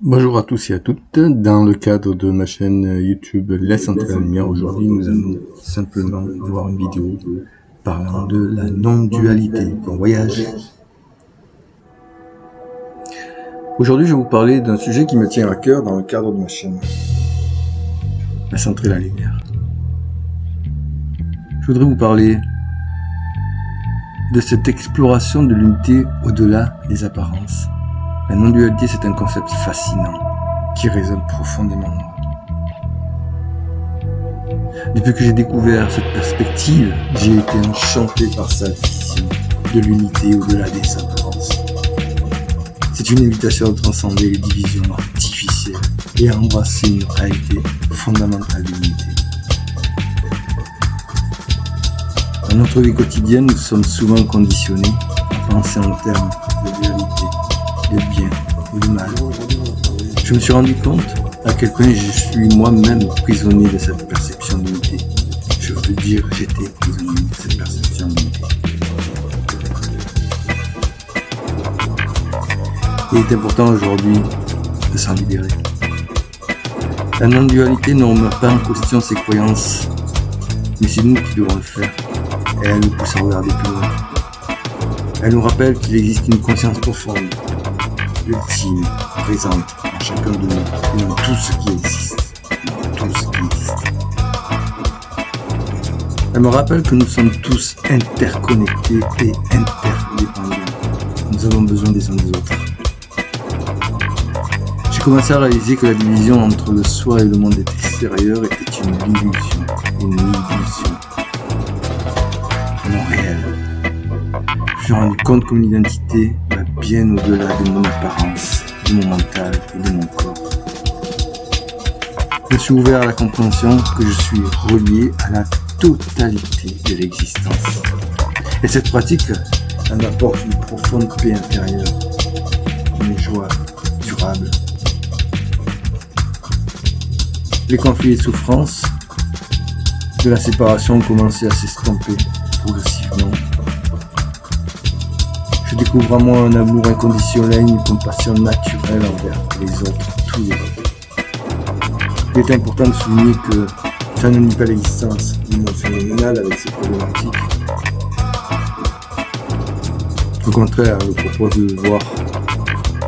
Bonjour à tous et à toutes. Dans le cadre de ma chaîne YouTube Laisse entrer la lumière, aujourd'hui nous allons simplement voir une vidéo parlant de la non-dualité. Bon voyage. Aujourd'hui je vais vous parler d'un sujet qui me tient à cœur dans le cadre de ma chaîne. Laisse entrer la lumière. Je voudrais vous parler de cette exploration de l'unité au-delà des apparences. La non-dualité, c'est un concept fascinant qui résonne profondément en moi. Depuis que j'ai découvert cette perspective, j'ai été enchanté par sa vision de l'unité au-delà des apparences. C'est une invitation à transcender les divisions artificielles et à embrasser une réalité fondamentale de l'unité. Dans notre vie quotidienne, nous sommes souvent conditionnés à penser en termes de dualité, le bien ou le mal. Je me suis rendu compte à quel point je suis moi-même prisonnier de cette perception d'unité. Je veux dire, j'étais prisonnier de cette perception d'unité. Il est important aujourd'hui de s'en libérer. La non-dualité ne remet pas en question ses croyances, mais c'est nous qui devons le faire. Et elle nous pousse à regarder plus loin. Elle nous rappelle qu'il existe une conscience profonde, ultime, présente en chacun de nous, et dans tout ce qui existe. Elle me rappelle que nous sommes tous interconnectés et interdépendants. Nous avons besoin des uns des autres. J'ai commencé à réaliser que la division entre le soi et le monde extérieur était une illusion. Non réel. Je me suis rendu compte que mon identité va bien au-delà de mon apparence, de mon mental et de mon corps. Je me suis ouvert à la compréhension que je suis relié à la totalité de l'existence. Et cette pratique, elle m'apporte une profonde paix intérieure, une joie durable. Les conflits et souffrances de la séparation ont commencé à s'estomper progressivement. Je découvre en moi un amour inconditionnel, une compassion naturelle envers les autres, tous les autres. Il est important de souligner que ça ne nie pas l'existence du monde phénoménal avec ses problématiques. Au contraire, je propose de voir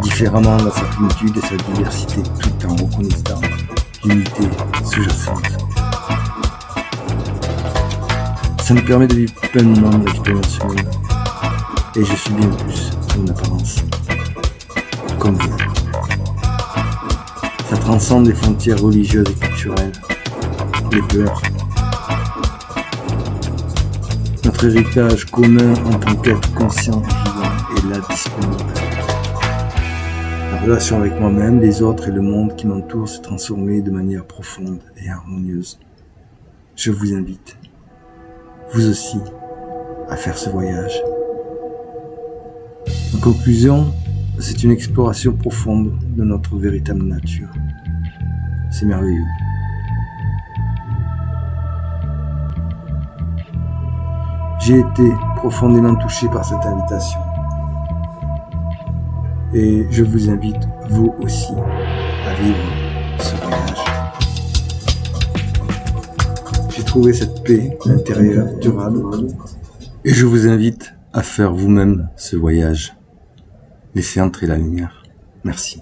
différemment dans sa plénitude et sa diversité, tout en reconnaissant l'unité sous-jacente. Ça me permet de vivre pleinement l'expérience humaine. Et je suis bien plus qu'une apparence, comme vous. Ça transcende les frontières religieuses et culturelles, les peurs. Notre héritage commun en tant qu'être conscient et vivant est là disponible. La relation avec moi-même, les autres et le monde qui m'entoure se transformer de manière profonde et harmonieuse. Je vous invite, vous aussi, à faire ce voyage. En conclusion, c'est une exploration profonde de notre véritable nature. C'est merveilleux. J'ai été profondément touché par cette invitation. Et je vous invite, vous aussi, à vivre ce voyage. J'ai trouvé cette paix intérieure durable. Et je vous invite à faire vous-même ce voyage. Laissez entrer la lumière. Merci.